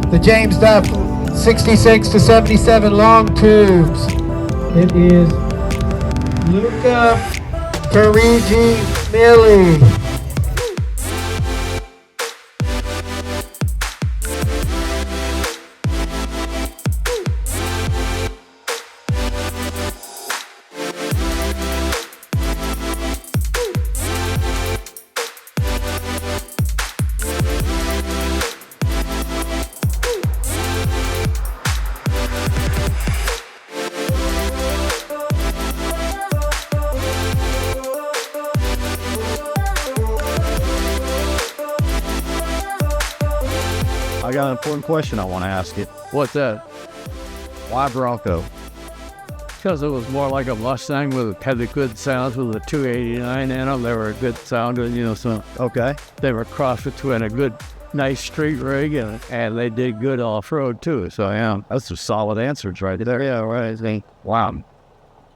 The James Duff 66 to 77 long tubes. It is Luca Parigi Millie. I got an important question I want to ask you. What's that? Why Bronco? Because it was more like a Mustang had the good sounds with the 289 in them. They were a good sound, so Okay. they were crossed between a good, nice street rig and they did good off-road too. So yeah, That's some solid answers right there. yeah, right. Wow.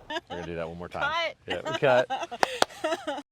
We're gonna do that one more time. Cut. Yeah, we cut.